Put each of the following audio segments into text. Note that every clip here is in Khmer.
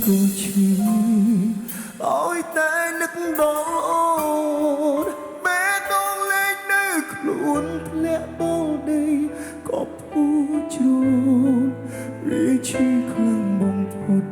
chiឲ្យតែនឹកដល់បេះដូងលេងនៅខ្លួនធ្លាក់ដល់ដីក៏ពុះជ្រោមរាឈីខ្លាំងបំផុត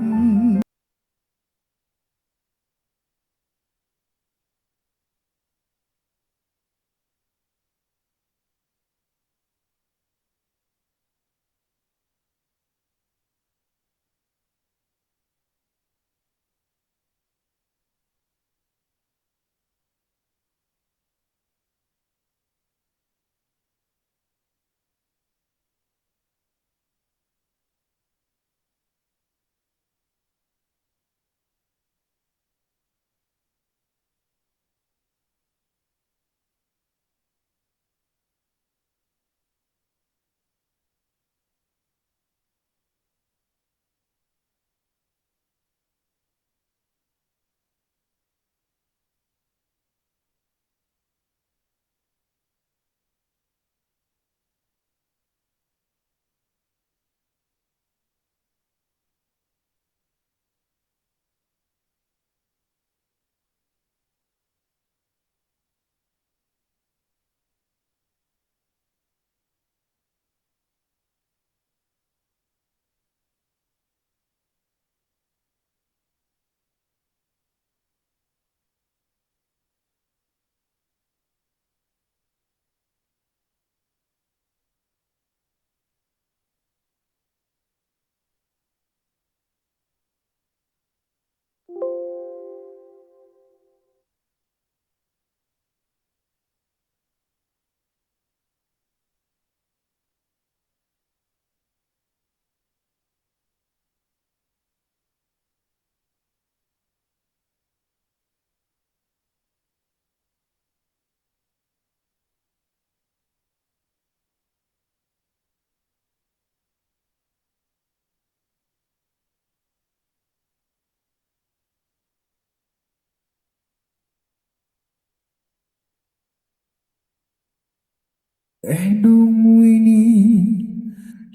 បេះដូងមួយនេះ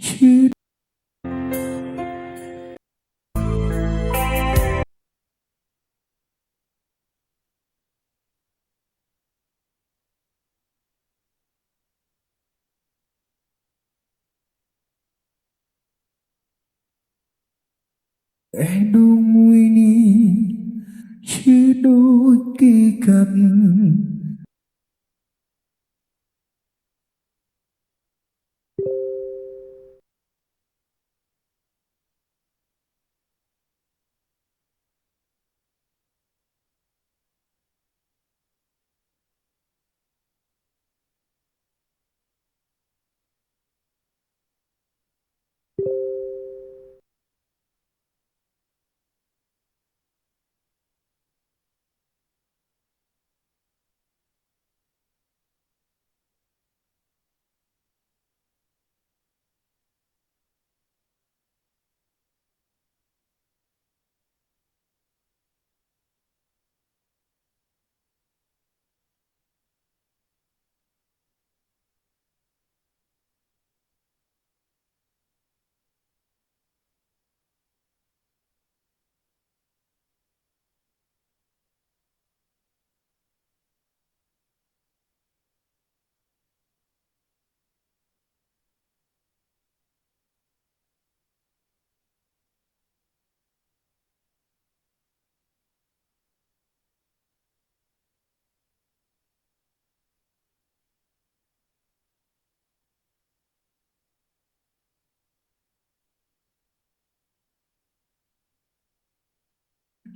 ឈឺបេះដូងមួយនេះឈឺដូចគេកាត់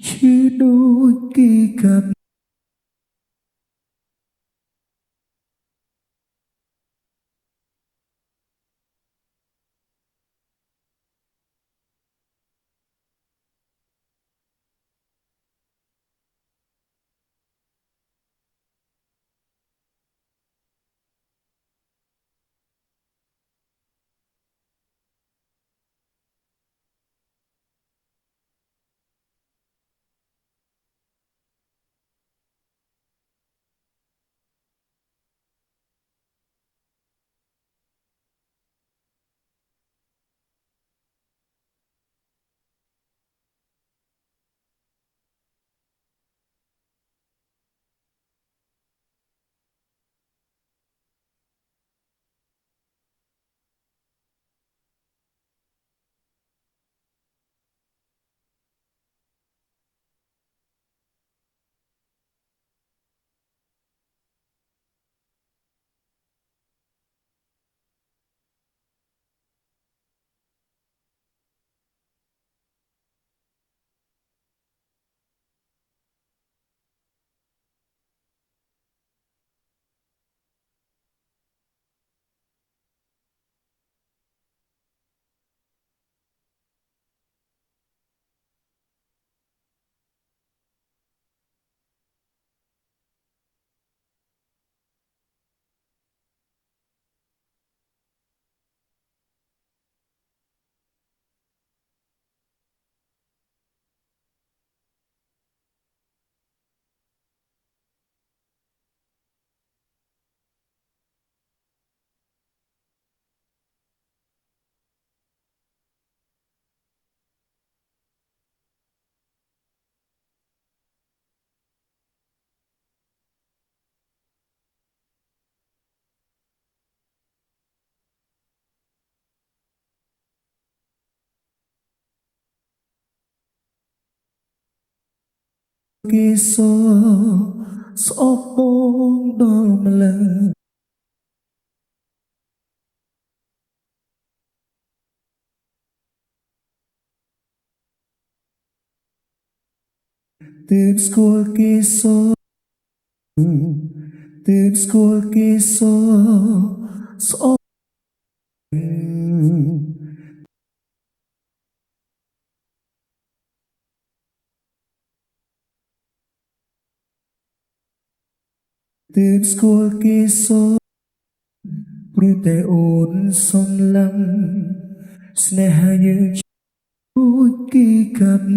ឈឺដូចគេកាត់ គេសស្អប់បងដល់ម្ល៉េះទើបស្គាល់គេសទើបស្គាល់គេសស្អប់ទើបស្គាល់គេសព្រោះតែអូនសំឡំស្នេហាយើងជួចគេកាត់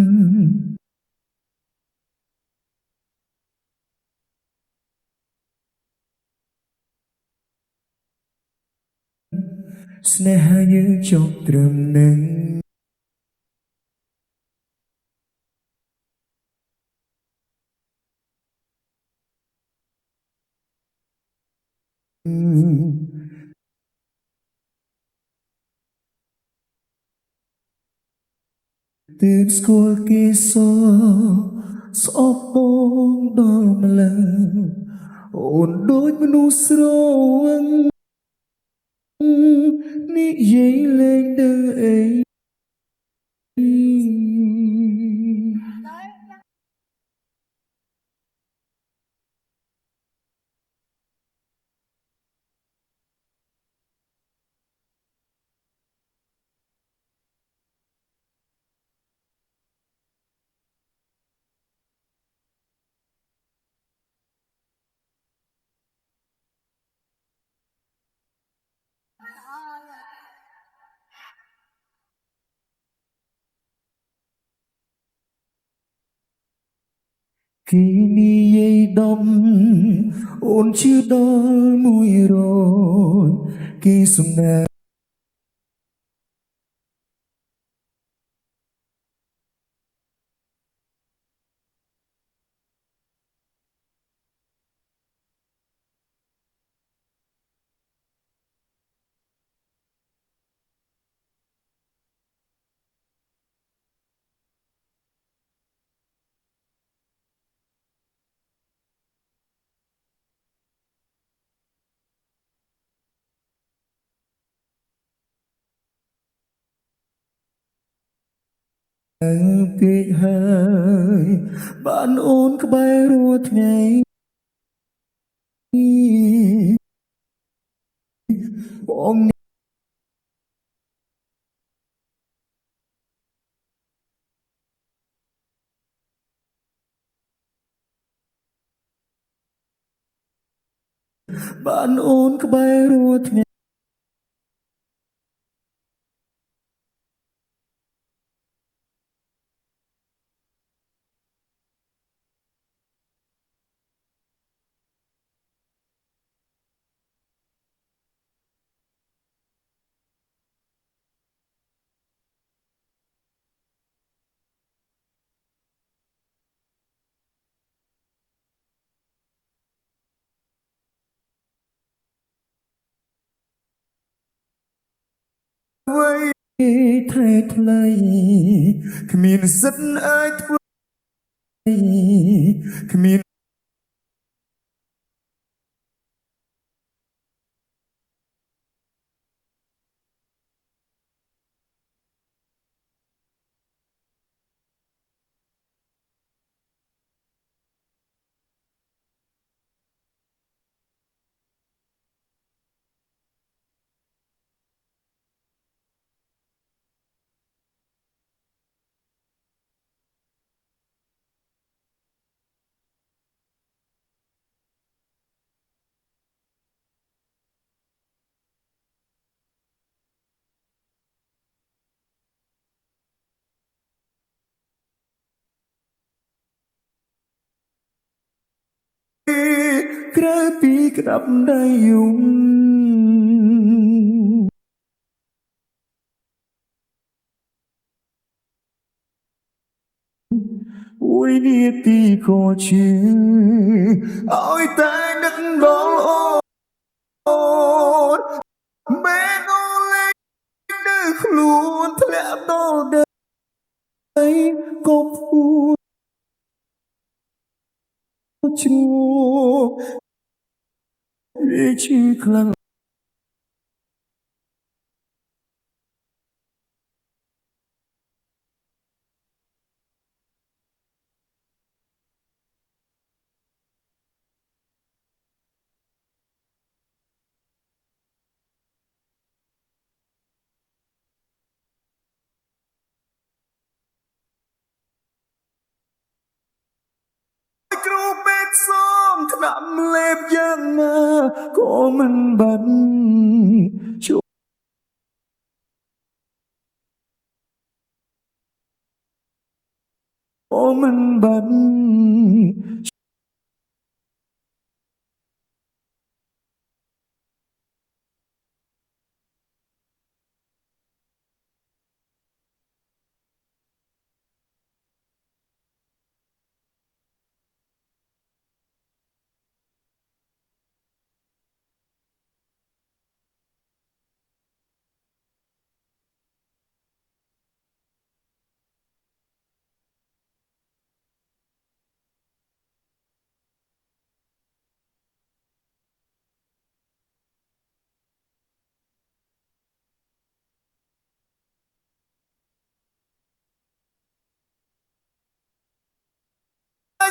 ស្នេហាយើងចប់ត្រឹមនឹងទើបស្គាល់គេសស្អប់បងដល់ម្ល៉េះអូនដូចមនុស្សស្រវឹងនិយាយលេងដឹងអីគេនិយាយដំអូនជឿដល់100គេសំណាពេកហើយបានអូនក្បែររាល់ថ្ងៃបងបានអូនក្បែររាល់ថ្ងៃអ្វីថែថ្លៃគ្មានសិទ្ធអាចធ្វើគ្មានក្រៅពីក្តាប់ដៃយំមួយនាទីក៏ជឿឲ្យតែនឹកដល់អូនមេដូលេងនៅខ្លួនធ្លាក់ដល់ដីក៏ពួ ជ្រោវាឈឺខ្លាំងគ្រូពេទ្យសូមថ្នាំលេបយ៉ាងណាក៏មិនបានជួយក៏មិនបាន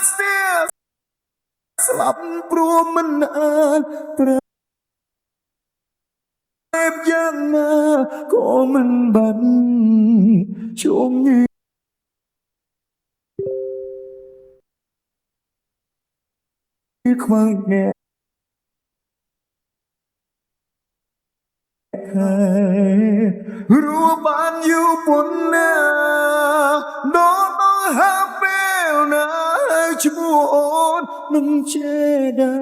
ស្ទះស្លាប់ព្រោះមិនអាចប្រើយ៉ាងណាក៏មិនបានជុំញីខ្វះแก่รู้บ้านอยู่บนนาโดนต้องหาเปลวนาชมวนនឹងเจได้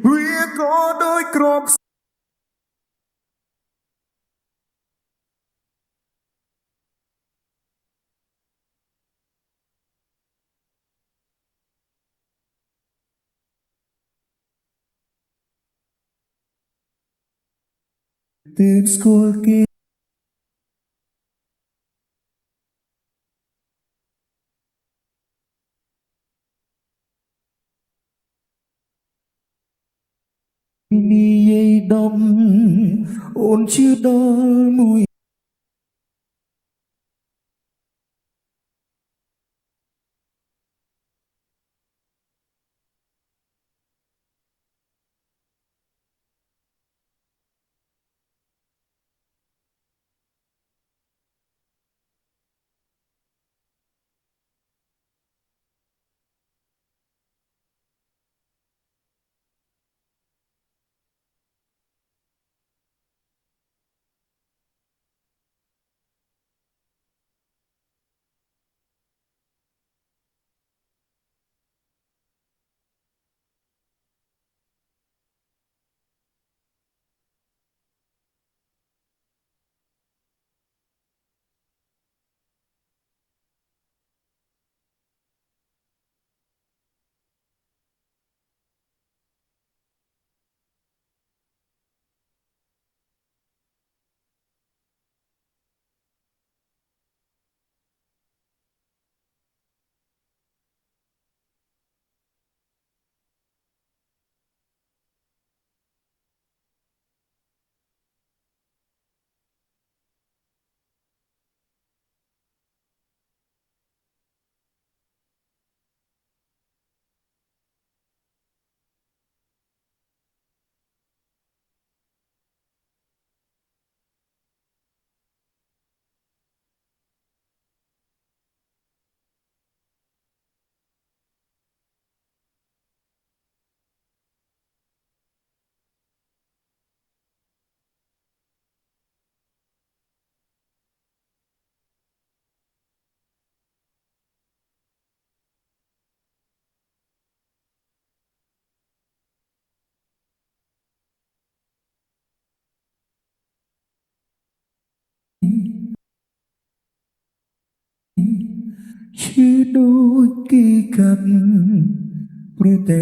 វាក៏ដោយក្របទើបស្គាល់គេនិយាយដំអូនជឿដល់មួយ ឈឺដូចគេកាត់ព្រោះតែ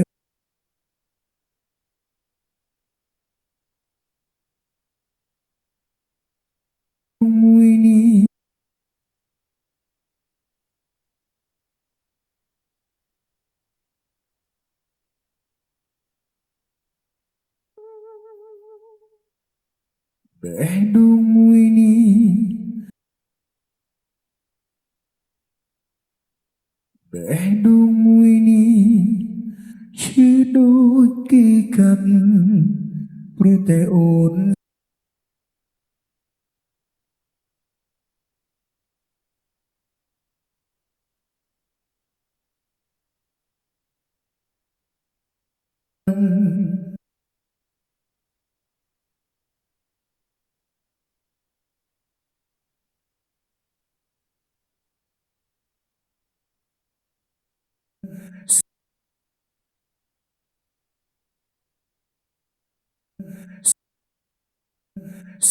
មួយនេះបេះដូងមួយនេះបេះដូងមួយនេះឈឺដូចគេកាត់ព្រោះតែអូន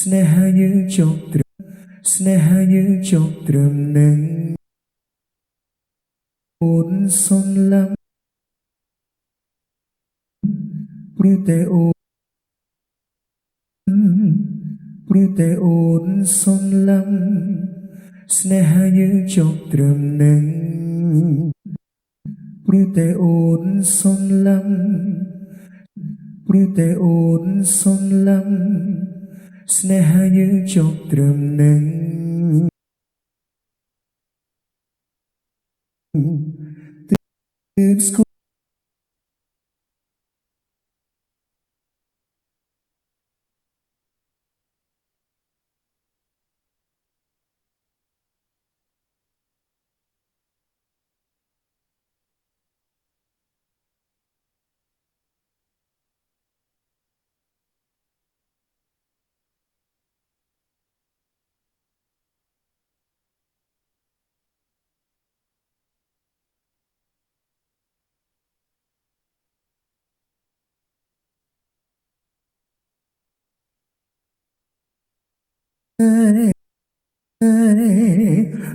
ស្នេហាយើងចប់ត្រឹមស្នេហាយើងចប់ត្រឹមនឹងអូនសំឡងព្រោះតែអូនព្រោះតែអូនសំឡងស្នេហាយើងចប់ត្រឹមនឹងព្រោះតែអូនសំឡងព្រោះតែអូនសំឡងស្នេហាយើងចប់ត្រឹមនឹងទើបស្គាល់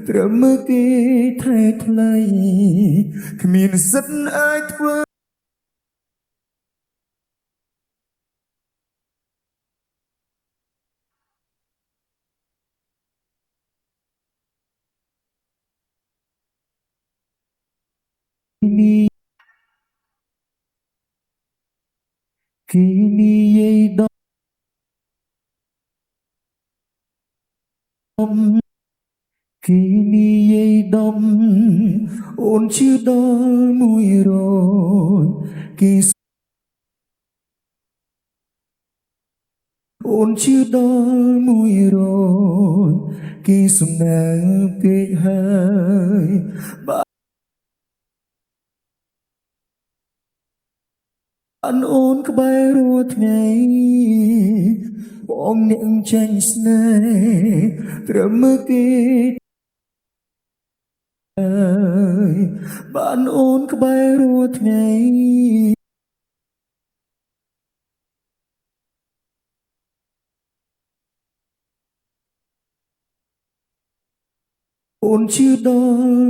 ត្រឹមមើលគេថែថ្លៃគ្មានសិទ្ធអាចធ្វើនេះគេនិយាយដំគេនិយាយដំអូនជឿដល់100គេអូនជឿដល់100គេសំណាងពេកហើយបានអូនក្បែររាល់ថ្ងៃបងអ្នកចាញ់ស្នេហ៍ត្រឹមមើលគេហើយបានអូនក្បែររាល់ថ្ងៃអូនជឿដល់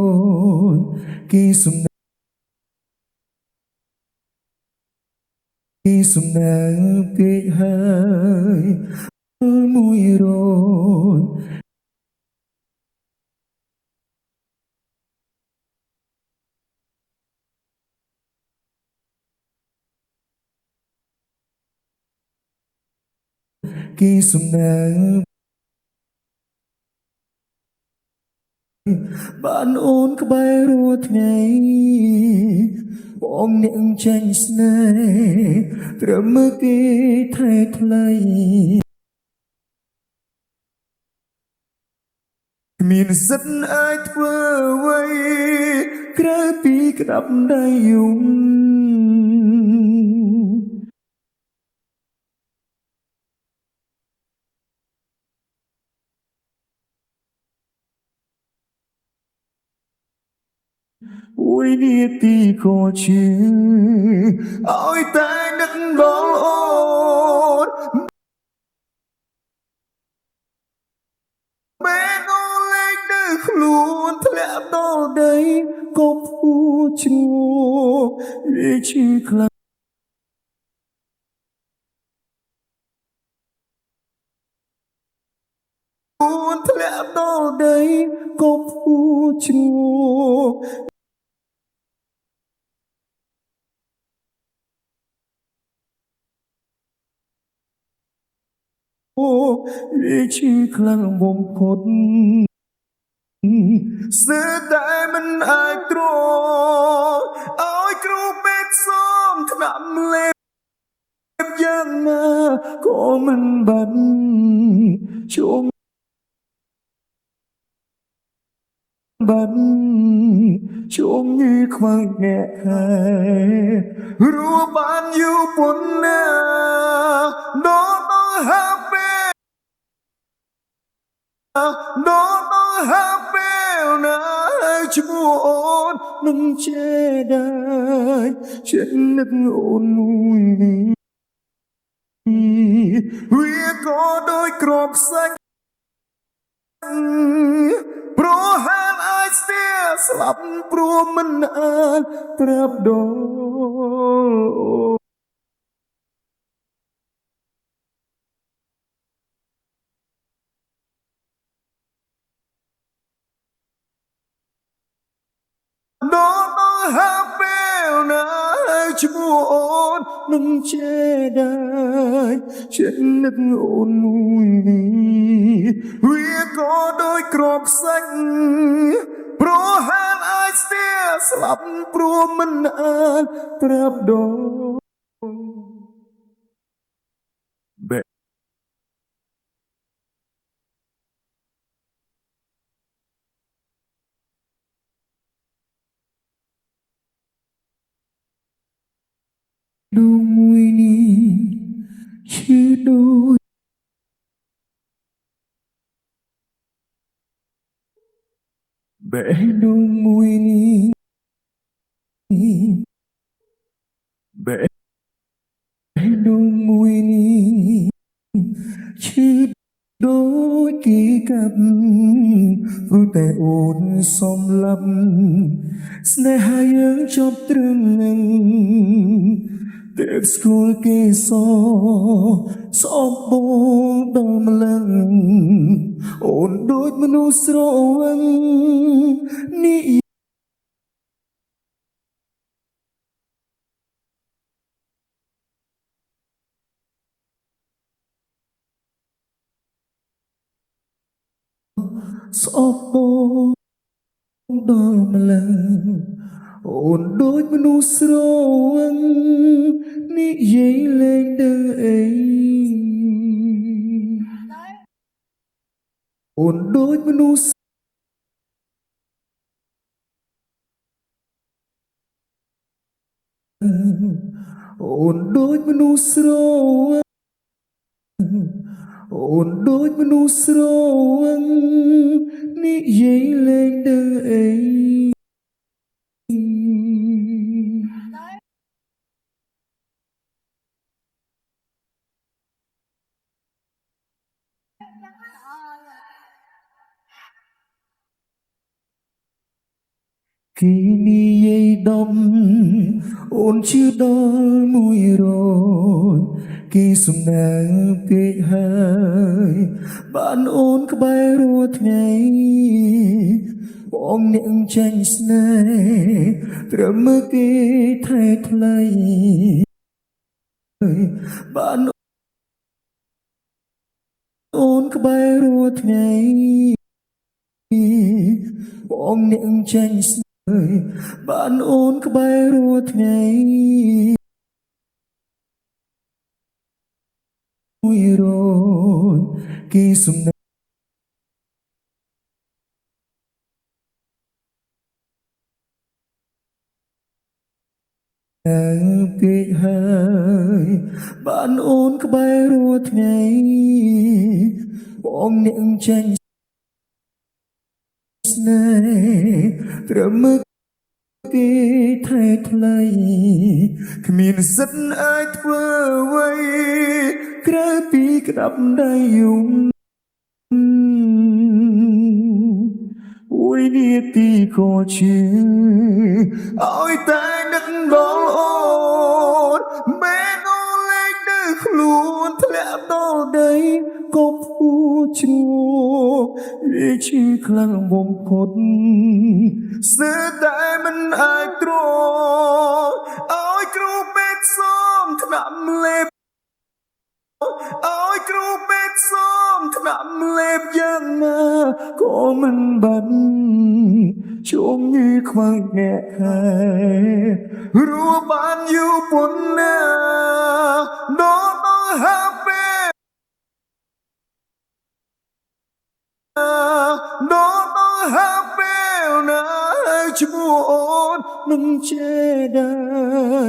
100គេសំណាងគេសំណាងពេកហើយ100គេសំណាងបានអូនក្បែររាល់ថ្ងៃបងអ្នកចាញ់ស្នេហ៍ត្រឹមមើលគេថែថ្លៃគ្មានសិទ្ធអាចធ្វើអ្វីក្រៅពីក្តាប់ដៃយំមួយនាទីក៏ជឿឲ្យតែនឹកដល់អូន ក់ដល់ដីក៏ព្រួយឈ្ងោកវាឈឺខ្លាំងពួនធ្លាក់ដល់ដីក៏ព្រួយឈ្ងោកវាឈឺខ្លាំងបំផុតស្ទើរតែមិនអាចទ្រាំឲ្យគ្រូពេទ្យសូមថ្នាំលេបយ៉ាងណាក៏មិនបានជុំបានជុំញីខ្វាំងแง่แค่รู้បានយូរប៉ុណ្ណាដល់ដល់ហាពេលដល់ដល់ហាពេលណាឈ្មោះអូននឹងចេះដែរចិត្តនឹកអូនមួយវាក៏ដូចក្របខ្សាច់ព្រោះហានអាចស្ទៀស្លាប់ព្រោះមិនអាចប្រាប់ដល់ដល់ដល់ហាពេលណាឈ្មោះអូននឹងចេះដែរចិត្តនឹកអូនមួយវាក៏ដូចក្របខ្សាច់ព្រោះហានអាចស្ទៀស្លាប់ព្រោះមិនអាចប្រាប់ដល់បែដងមួយនេះឈឺដូចបេះដូងមួយនេះបេះដូងមួយនេះឈឺដូចគេកាប់ព្រោះតែអូនសំឡាប់ស្នេហាយើងចប់ត្រឹមនឹងតែស្គាល់គេស្អប់បងដល់ម្លឹងអូនដូចមនុស្សស្រវឹងនេះស្អប់បងដល់ម្លឹងអូនដូចមនុស្សស្រវឹងនិយាយលេងដឹងអីអូនដូចមនុស្សអូនដូចមនុស្សស្រវឹងអូនដូចមនុស្សស្រវឹងនិយាយលេងដឹងអីគេនិយាយដំអូនជឿដល់100គេសំណាងពេកហើយបានអូនក្បែររាល់ថ្ងៃបងអ្នកចាញ់ស្នេហ៍ត្រឹមមើលគេថែថ្លៃបានអូនក្បែររាល់ថ្ងៃបងអ្នកចាញ់ស្នេហ៍បានអូនក្បែររាល់ថ្ងៃ100គេសំណាងពេកហើយបានអូនក្បែររាល់ថ្ងៃបងអ្នកចាញ់ស្នេហ៍ត្រឹមមើលគេថែថ្លៃគ្មានសិទ្ធអាចធ្វើអ្វីក្រៅពីក្តាប់ដៃយំ មួយនាទីក៏ជាឲ្យតែនឹកដល់អូនមេដូនលេងនៅខ្លួនធ្លាក់ដល់ដីក៏ពួជ្រួវាឈឺខ្លាំងបំផុតស្ទើរតែមិនអាចទ្រាំឲ្យគ្រូពេទ្យសូមថ្នាំលេបឲ្យគ្រូពេទ្យសូមថ្នាំលេបយ៉ាងណាក៏មិនបានជុំញីខ្វាំងអ្នកខែរួបានយូរប៉ុណ្ណាដល់មកហាពេលដល់មកហាពេលណាឈ្មោះអូននឹងចេះដែ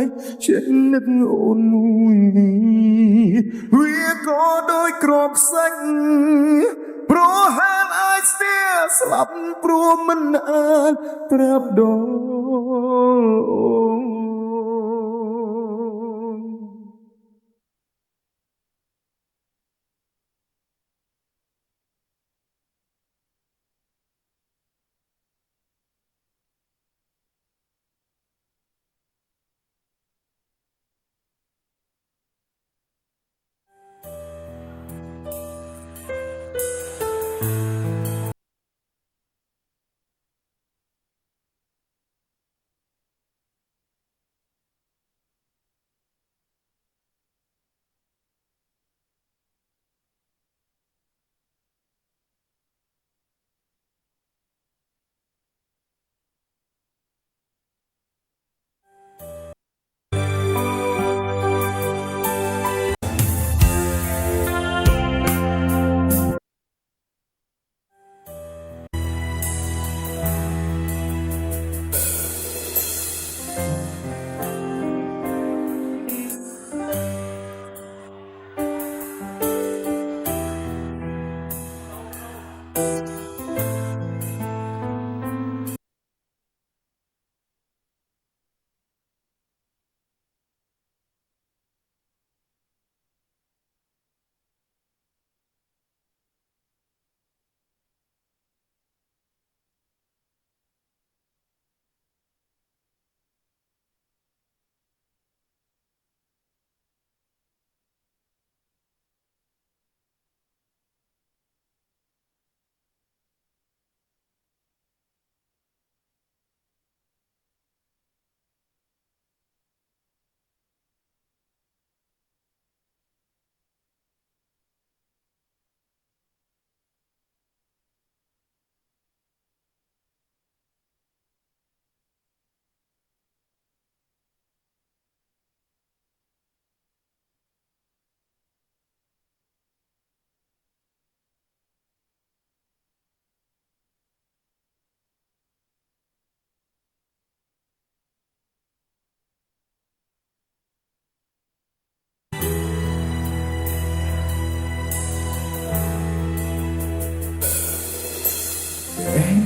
រចេះនឹកអូនមួយនេះវាក៏ដូចក្របខ្សាច់ព្រោះហានអាចស្ទះស្លាប់ព្រោះមិនអាចប្រាប់ដល់អូន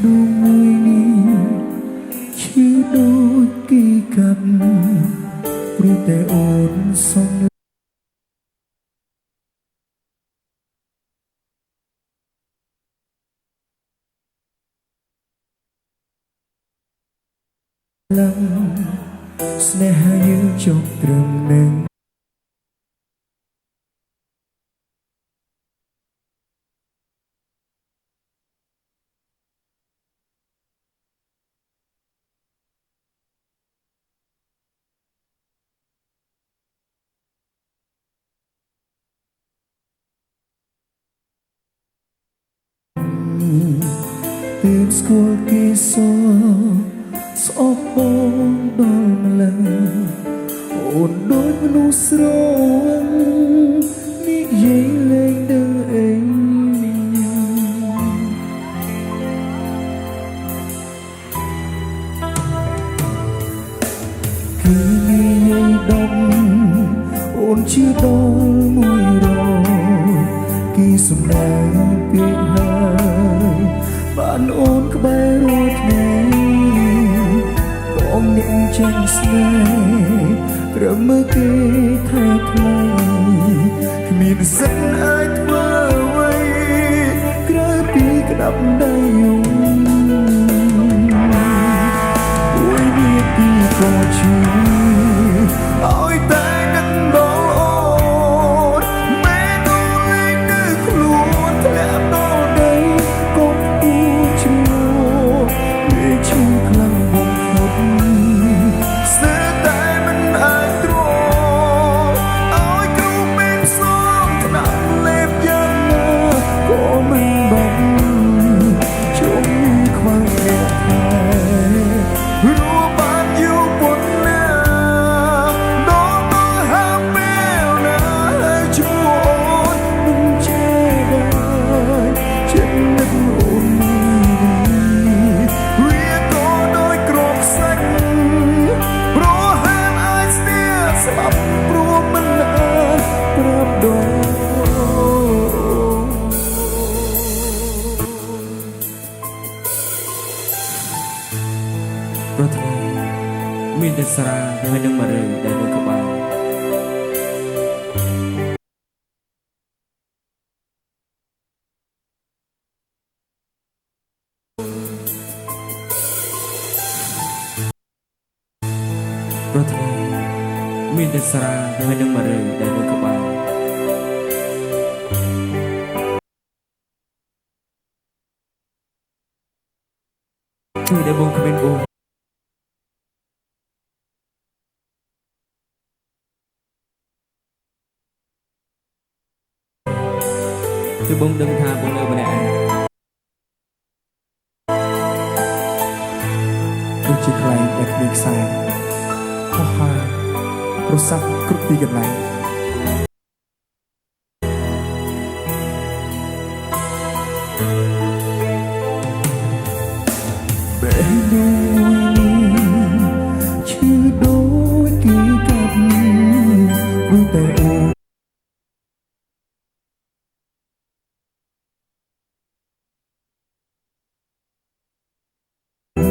ដូចមួយនេះឈឺដូចគេកាប់ព្រោះតែអូនសងឡឹងស្នេហាយើងចប់ត្រឹមនឹងទើបស្គាល់គេសស្អប់បងដល់ម្ល៉េះអូនដូចមនុស្សស្រងនិយាយលេងដឹងអីគឺនិយាយដំអូនជាដល់មួយរគេសំដែងពីហើយបានអូនក្បែររួចថ្ងៃបងអ្នកចាំស្នេហ៍ព្រមមើលគេថែថ្លៃគ្មានសិនអាចធ្វើអ្វីក្រៅពីក្តាប់ដៃអូន ជួយឲ្យតែនឹកដល់អូនមេដល់លេងនៅខ្លួនធ្លាក់ដល់ដីកុំគួរឈ្មោះវាឈឺខ្លាំងបំផុតស្ទើរតែមិនអាចទ្រាំឲ្យគ្រូមានសំថ្នាក់លេបយ៉ាងណាក៏មិនបានជុំខ្វះអ្នកថែรู้บ้านอยู่บนหน้าน้องต้องห้ามแมวนะให้ชั่วโอนมันเจ็บได้ฉันนึกโอนเรียกก็โดยกรอกสักเพราะห้ามไอเสียสลับเพราะมันนานปรับโดนรถไฟมีแต่สราให้นึกมาเลยได้ด้วยกระบาลรถไฟมีแต่สราให้นึกมาเลยได้ด้วยกระบาลคือได้บงขมิ้นบูคือบงดึงทางบงเลยมาแน่ដូចជាខ្លែងដែលគ្មានខ្សែហោះហើររសាត់គ្រប់ទីកន្លែងបេះដូងមួយឈឺដូចគេកាប់ព្រោះតែអូ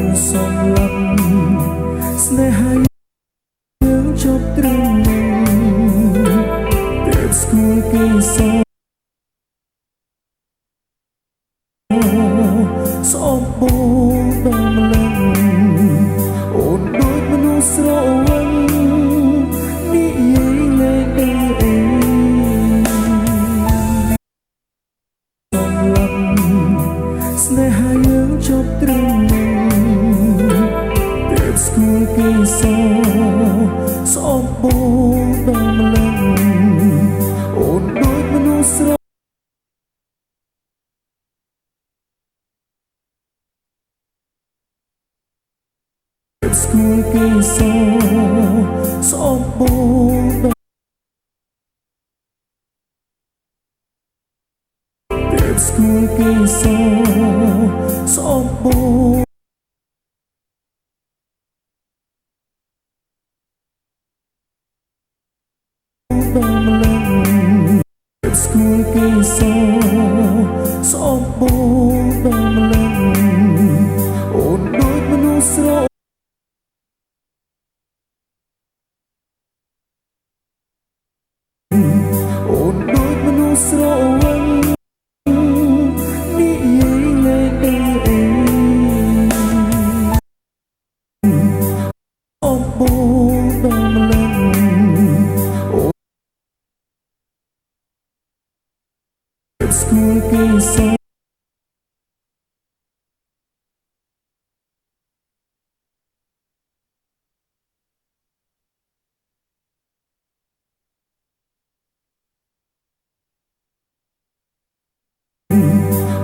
នសំឡាប់ស្នេហាយើងជប់ត្រឹមនឹងតែស្គាល់គេសោសំបូរដល់ម្លឹងអូនដូចមនុស្សស្រវឹងនិយាយលេងអីសំឡាប់ស្នេហាយើងជប់ត្រឹមនឹងស្គាល់គេសោសំបូរដល់ម្លឹងអូនដូចមនុស្សស្រស្គាល់គេសោសំបូរដល់ស្គាល់គេសោសំបូរដល់ម្លឹងស្គាល់គេសោសំបូរដល់ម្លឹងអូនដូចមនុស្សស្រអូនដូចមនុស្សស្រវឹងនិយាយលេងអីសំបូរដល់ម្លឹងស្គាល់គេសោ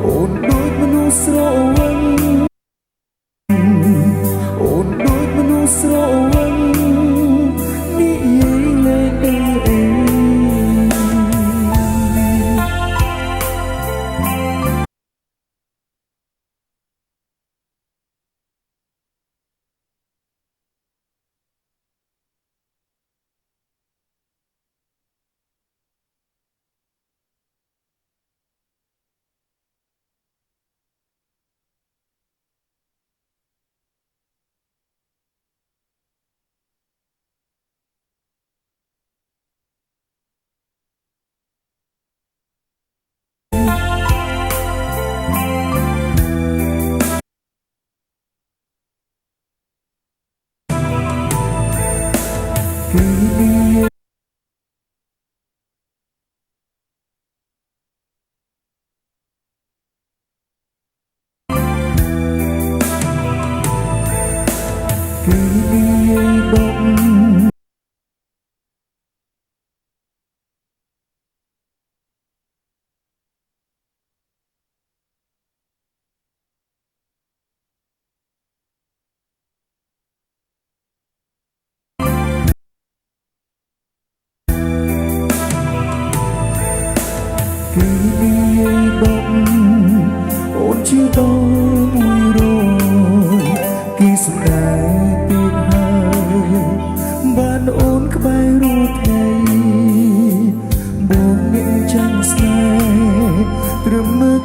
អូនដូចមនុស្សស្រវឹងអូនដូចមនុស្សស្រវឹងនិយាយលេងអី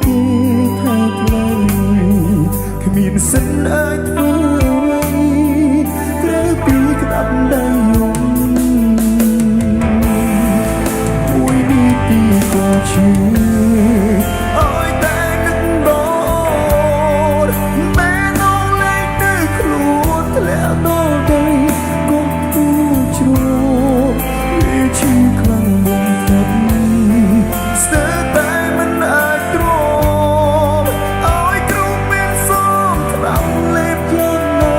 គេថាថ្លៃគ្មានសិនអាចធ្វើអ្វីក្រៅពីក្តាប់ដៃយំមួយនាទីក៏ជឿអើយតែនឹកដល់មែនអងលេងនៅខ្លួនធ្លាក់ដល់ដីកុំគូជ្រោកវាឈឺខ្លាំងបំផុតស្ទើរតែមិនអាចទ្រាំឲ្យគ្រូមានសំត្រាប់លេបយ៉ាងណា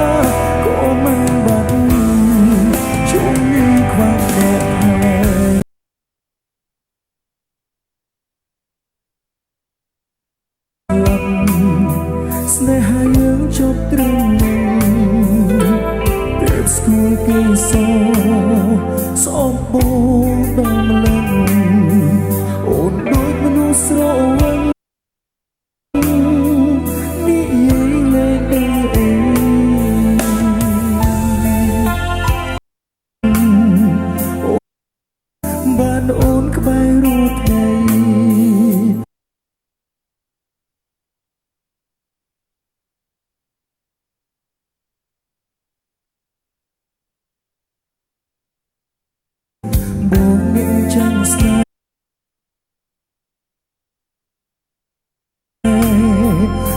ក៏មិនបាត់ជុំមានខ្វះអ្នកហើយស្នេហាយើងចប់ត្រឹមនេះតែស្គាល់គេសអំបងដល់ម្លឹងអូនដូចមនុស្សស្រវឹងនិយាយលេងអីបានអូនក្បែររួចថ្ងៃបងមានចាំស្នេហ៍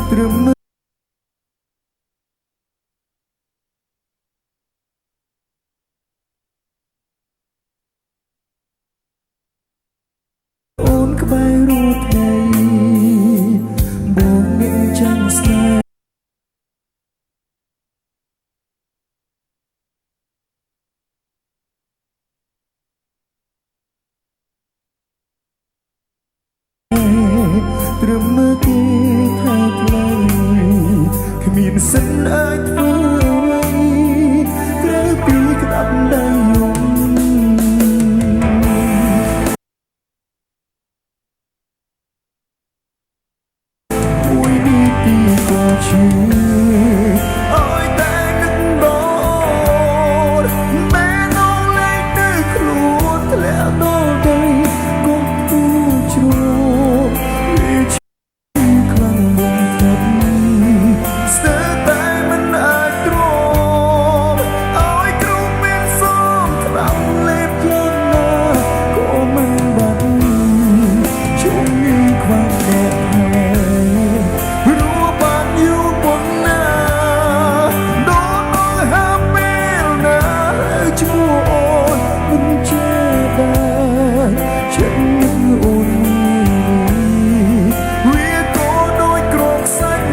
ត្រឹមអូនក្បែររួចថ្ងៃបងមានចាំស្នេហ៍ត្រឹមមើលគេថាថ្លៃគ្មានសិនអាចធ្វើអ្វីក្រៅពីក្តាប់ដៃយំមួយនាទីក៏ជឿអើយតែនឹកដល់មែនអងលេងនៅខ្លួនធ្លាក់ដល់ដីកុំគូជ្រោកវាឈឺខ្លាំងបំផុតស្ទើរតែមិនអាចទ្រាំឲ្យគ្រូមានសំត្រាប់លេបយ៉ាងណាក៏មិនបាត់ជុំមានខ្វះអ្នកហើយรู้បានយូរប៉ុណ្ណាដូចមកហាពេលណាឈ្មោះអូនមិនចេះដែរចិត្តនឹងអូនវាក៏ដូចក្រកសាច់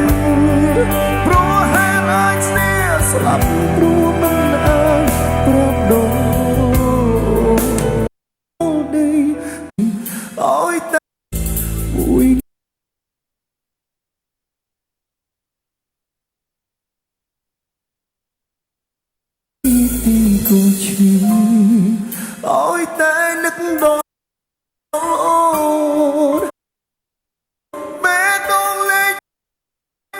ព្រោះហេតុអាចស្នេហ៍ស្លាប់ព្រោះមិនអាចប្រាប់ដល់ដីអើយតែមួយទីក៏ឈឺអើយតែនឹកដល់អូនបែកដងលេង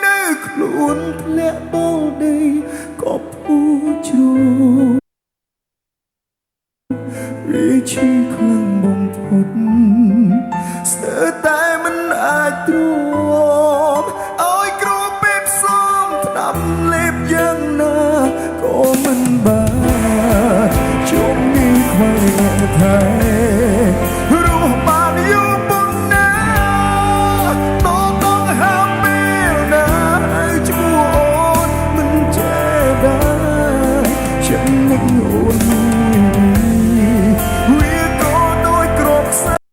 នៅខ្លួនធ្លាក់ដល់ដីក៏ពូជ្រោកវាឈឺខ្លាំងបំផុតស្ទើរតែមិនអាចទ្រាំឲ្យគ្រូពេទ្យសំថ្នាំលេបយ៉ាងណាក៏មិនបានជុំមានខ្វះអ្នកថែរស់បានយូរប៉ុណ្ណាต้องហាមពេលណាឈ្មោះអូនមិនចេះដែរฉันនឹកអូនវាក៏ដូចក្រកសាច់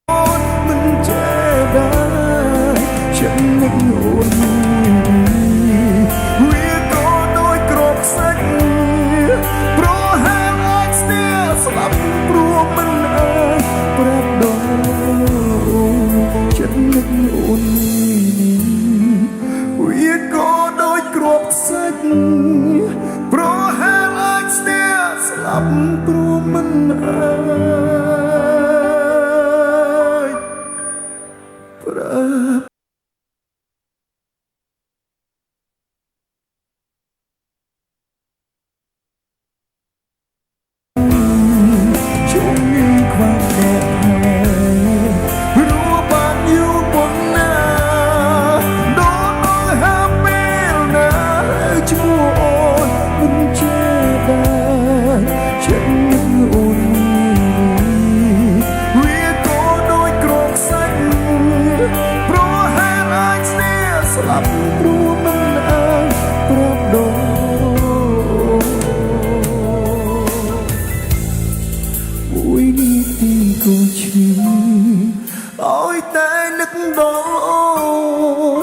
អូនមិនចេះដែរฉันនឹកអូនវាក៏ដូចក្រកសាច់ នឹកដល់អូ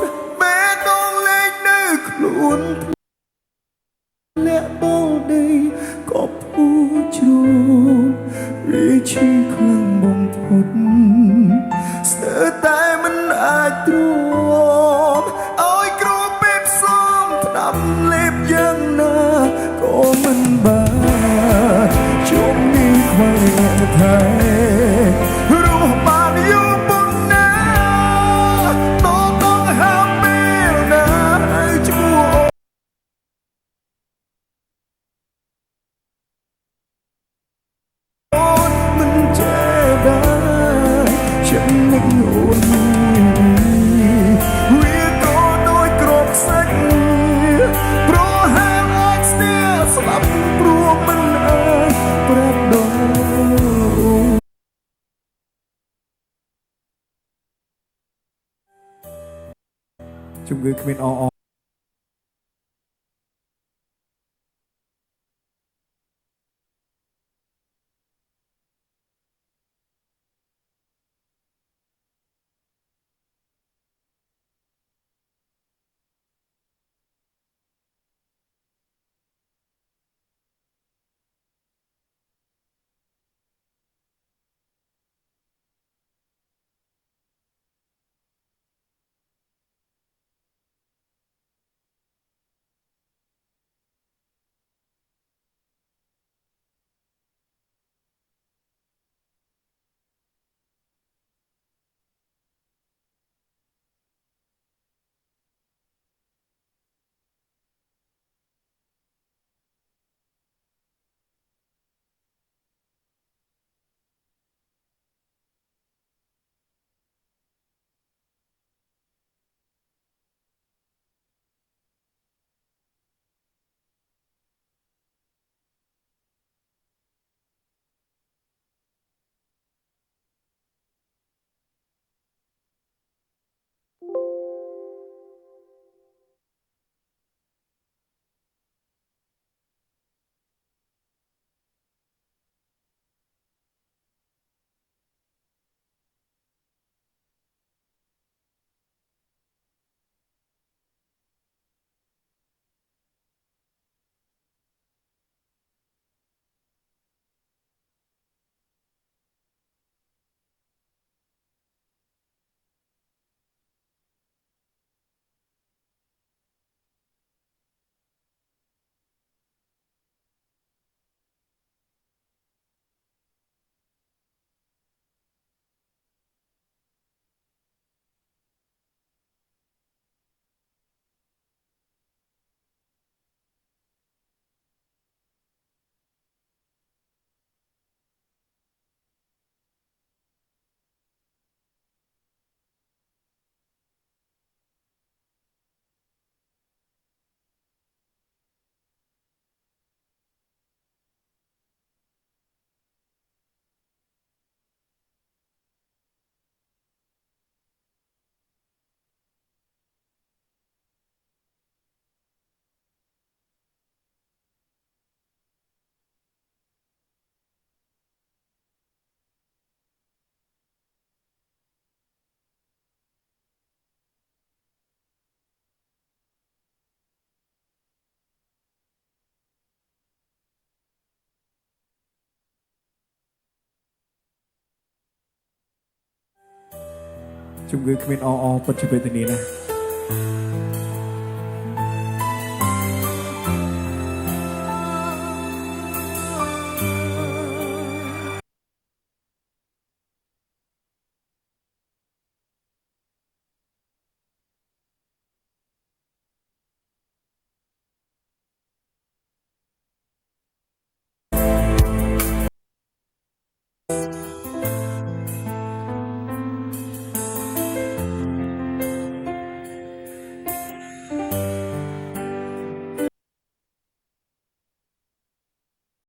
នមេដងលេងនៅខ្លួនលាក់បងដីក៏ពូជ្រូករីឈឺខ្លាំងបំផុតស្ទើរតែមិនអាចទ្រាំឲ្យគ្រូពេទ្យសំស្ដាប់លេបយ៉ាងណាក៏មិនបានជុំនេះខ្វល់តែរស់បានយូរប៉ុណ្ណាតต้องហាប់ពេលណាឲ្យឈ្មោះអូនមិនចេះដែរฉันនឹងអូនវាក៏ដូចគ្រាប់សាច់ព្រោះហាមអាចស្ទះស្លាប់ព្រោះមិនអាចប្រាប់ដល់ជំងឺគ្មានអអជំងឺគ្មានអអពិតជាវេទនាណាស់